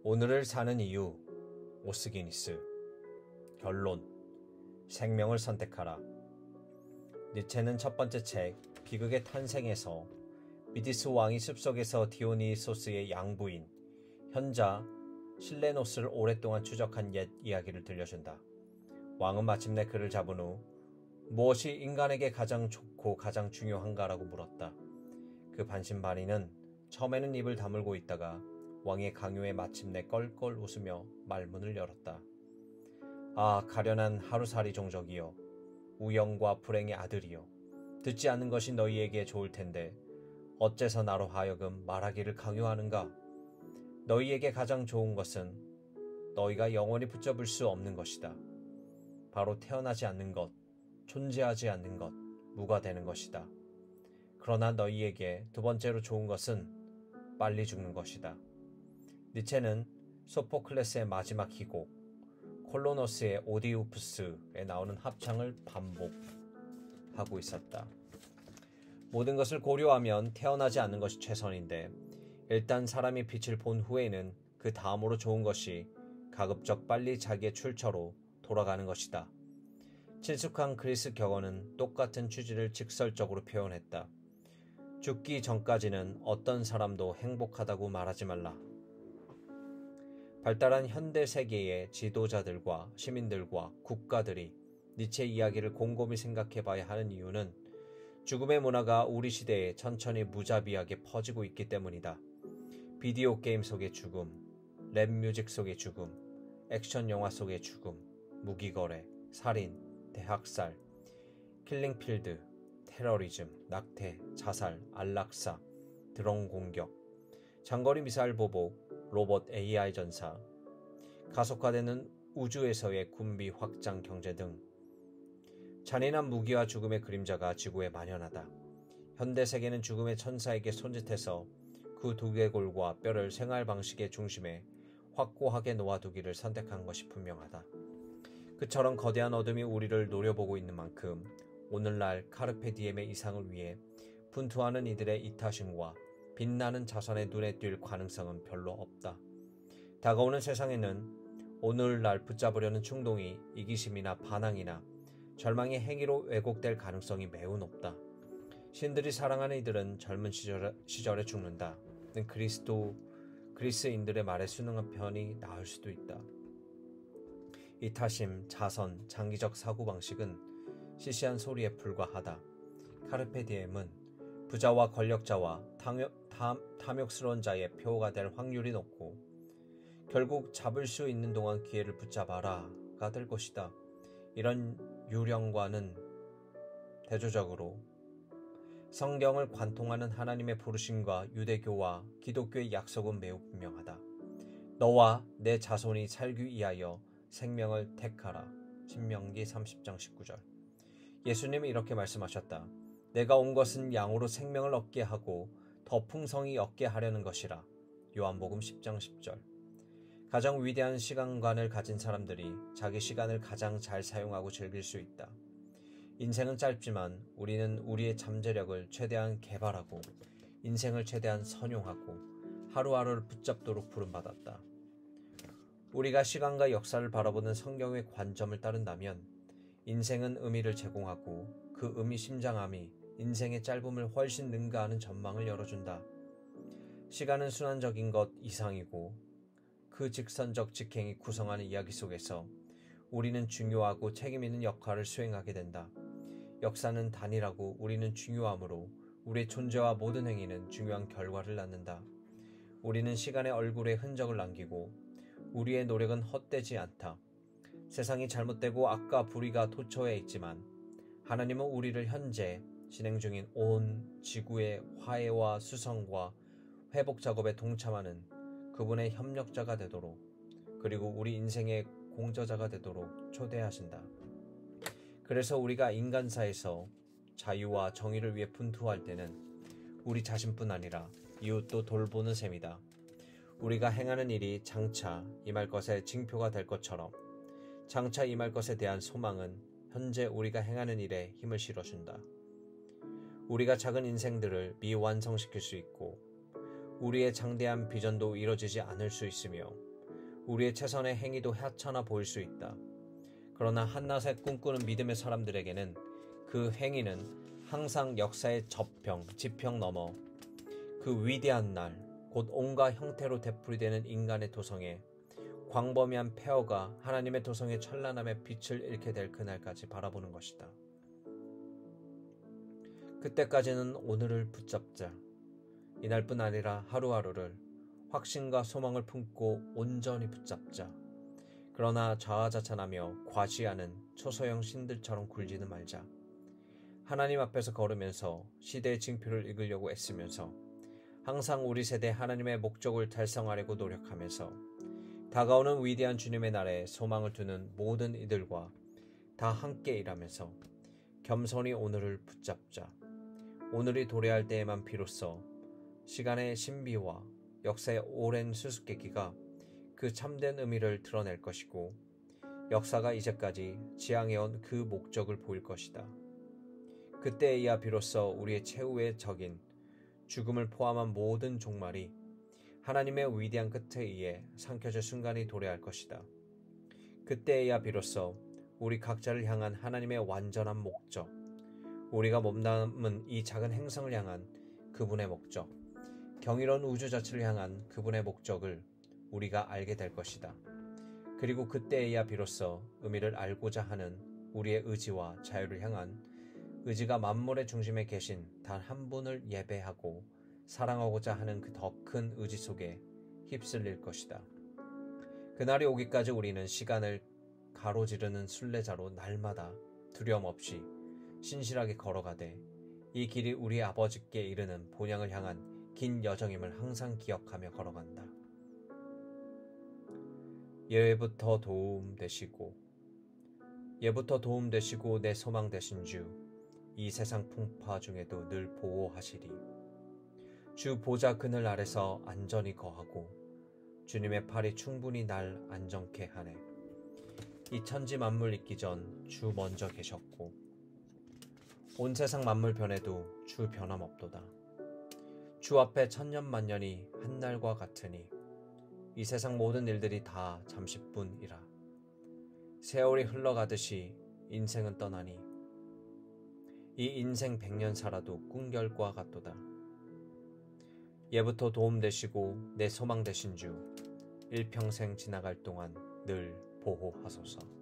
오늘을 사는 이유, 오스기니스. 결론, 생명을 선택하라. 니체는 첫 번째 책, 비극의 탄생에서 미디스 왕이 숲속에서 디오니소스의 양부인, 현자 실레노스를 오랫동안 추적한 옛 이야기를 들려준다. 왕은 마침내 그를 잡은 후 무엇이 인간에게 가장 좋고 가장 중요한가라고 물었다. 그 반신반의는 처음에는 입을 다물고 있다가 왕의 강요에 마침내 껄껄 웃으며 말문을 열었다. 아, 가련한 하루살이 종족이여, 우영과 불행의 아들이여, 듣지 않는 것이 너희에게 좋을 텐데 어째서 나로 하여금 말하기를 강요하는가? 너희에게 가장 좋은 것은 너희가 영원히 붙잡을 수 없는 것이다. 바로 태어나지 않는 것, 존재하지 않는 것, 무가 되는 것이다. 그러나 너희에게 두 번째로 좋은 것은 빨리 죽는 것이다. 니체는 소포클레스의 마지막 희곡, 콜로노스의 오디우푸스에 나오는 합창을 반복하고 있었다. 모든 것을 고려하면 태어나지 않는 것이 최선인데 일단 사람이 빛을 본 후에는 그 다음으로 좋은 것이 가급적 빨리 자기의 출처로 돌아가는 것이다. 친숙한 그리스 격언은 똑같은 취지를 직설적으로 표현했다. 죽기 전까지는 어떤 사람도 행복하다고 말하지 말라. 발달한 현대 세계의 지도자들과 시민들과 국가들이 니체 이야기를 곰곰이 생각해 봐야 하는 이유는 죽음의 문화가 우리 시대에 천천히 무자비하게 퍼지고 있기 때문이다. 비디오 게임 속의 죽음, 랩 뮤직 속의 죽음, 액션 영화 속의 죽음, 무기거래, 살인, 대학살, 킬링필드, 테러리즘, 낙태, 자살, 안락사, 드론 공격, 장거리 미사일 보복, 로봇 AI 전사, 가속화되는 우주에서의 군비 확장 경제 등 잔인한 무기와 죽음의 그림자가 지구에 만연하다. 현대 세계는 죽음의 천사에게 손짓해서 그 두개골과 뼈를 생활 방식의 중심에 확고하게 놓아두기를 선택한 것이 분명하다. 그처럼 거대한 어둠이 우리를 노려보고 있는 만큼 오늘날 카르페 디엠의 이상을 위해 분투하는 이들의 이타심과 빛나는 자선의 눈에 띌 가능성은 별로 없다. 다가오는 세상에는 오늘날 붙잡으려는 충동이 이기심이나 반항이나 절망의 행위로 왜곡될 가능성이 매우 높다. 신들이 사랑하는 이들은 젊은 시절에 죽는다. 는 그리스인들의 말에 순응한 편이 나을 수도 있다. 이타심, 자선, 장기적 사고방식은 시시한 소리에 불과하다. 카르페 디엠은 부자와 권력자와 탐욕스러운 자의 표가 될 확률이 높고 결국 잡을 수 있는 동안 기회를 붙잡아라가 될 것이다. 이런 유령과는 대조적으로 성경을 관통하는 하나님의 부르심과 유대교와 기독교의 약속은 매우 분명하다. 너와 내 자손이 살기 위하여 생명을 택하라. 신명기 30장 19절. 예수님이 이렇게 말씀하셨다. 내가 온 것은 양으로 생명을 얻게 하고 더 풍성히 얻게 하려는 것이라. 요한복음 10장 10절. 가장 위대한 시간관을 가진 사람들이 자기 시간을 가장 잘 사용하고 즐길 수 있다. 인생은 짧지만 우리는 우리의 잠재력을 최대한 개발하고 인생을 최대한 선용하고 하루하루를 붙잡도록 부름받았다. 우리가 시간과 역사를 바라보는 성경의 관점을 따른다면 인생은 의미를 제공하고 그 의미심장함이 인생의 짧음을 훨씬 능가하는 전망을 열어준다. 시간은 순환적인 것 이상이고 그 직선적 직행이 구성하는 이야기 속에서 우리는 중요하고 책임있는 역할을 수행하게 된다. 역사는 단일하고 우리는 중요하므로 우리의 존재와 모든 행위는 중요한 결과를 낳는다. 우리는 시간의 얼굴에 흔적을 남기고 우리의 노력은 헛되지 않다. 세상이 잘못되고 악과 불의가 도처에 있지만 하나님은 우리를 현재 진행 중인 온 지구의 화해와 수성과 회복 작업에 동참하는 그분의 협력자가 되도록 그리고 우리 인생의 공저자가 되도록 초대하신다. 그래서 우리가 인간사에서 자유와 정의를 위해 분투할 때는 우리 자신뿐 아니라 이웃도 돌보는 셈이다. 우리가 행하는 일이 장차 임할 것의 징표가 될 것처럼 장차 임할 것에 대한 소망은 현재 우리가 행하는 일에 힘을 실어준다. 우리가 작은 인생들을 미완성시킬 수 있고 우리의 장대한 비전도 이뤄지지 않을 수 있으며 우리의 최선의 행위도 하찮아 보일 수 있다. 그러나 한낮에 꿈꾸는 믿음의 사람들에게는 그 행위는 항상 역사의 지평 넘어 그 위대한 날, 곧 온갖 형태로 되풀이되는 인간의 도성에 광범위한 폐허가 하나님의 도성의 찬란함의 빛을 잃게 될 그날까지 바라보는 것이다. 그때까지는 오늘을 붙잡자. 이날뿐 아니라 하루하루를 확신과 소망을 품고 온전히 붙잡자. 그러나 자화자찬하며 과시하는 초소형 신들처럼 굴지는 말자. 하나님 앞에서 걸으면서 시대의 징표를 읽으려고 애쓰면서 항상 우리 세대 하나님의 목적을 달성하려고 노력하면서 다가오는 위대한 주님의 날에 소망을 두는 모든 이들과 다 함께 일하면서 겸손히 오늘을 붙잡자. 오늘이 도래할 때에만 비로소 시간의 신비와 역사의 오랜 수수께끼가 그 참된 의미를 드러낼 것이고 역사가 이제까지 지향해온 그 목적을 보일 것이다. 그때에야 비로소 우리의 최후의 적인 죽음을 포함한 모든 종말이 하나님의 위대한 끝에 의해 삼켜질 순간이 도래할 것이다. 그때에야 비로소 우리 각자를 향한 하나님의 완전한 목적, 우리가 몸담은 이 작은 행성을 향한 그분의 목적, 경이로운 우주 자체를 향한 그분의 목적을 우리가 알게 될 것이다. 그리고 그때에야 비로소 의미를 알고자 하는 우리의 의지와 자유를 향한 의지가 만물의 중심에 계신 단 한 분을 예배하고 사랑하고자 하는 그 더 큰 의지 속에 휩쓸릴 것이다. 그날이 오기까지 우리는 시간을 가로지르는 순례자로 날마다 두려움 없이 신실하게 걸어가되 이 길이 우리 아버지께 이르는 본향을 향한 긴 여정임을 항상 기억하며 걸어간다. 예부터 도움 되시고 내 소망 되신 주, 이 세상 풍파 중에도 늘 보호하시리. 주 보좌 그늘 아래서 안전히 거하고 주님의 팔이 충분히 날 안정케 하네. 이 천지 만물 있기 전 주 먼저 계셨고 온 세상 만물 변해도 주 변함없도다. 주 앞에 천년만년이 한날과 같으니 이 세상 모든 일들이 다 잠시뿐이라. 세월이 흘러가듯이 인생은 떠나니 이 인생 100년 살아도 꿈결과 같도다. 예부터 도움 되시고 내 소망 되신 주, 일평생 지나갈 동안 늘 보호하소서.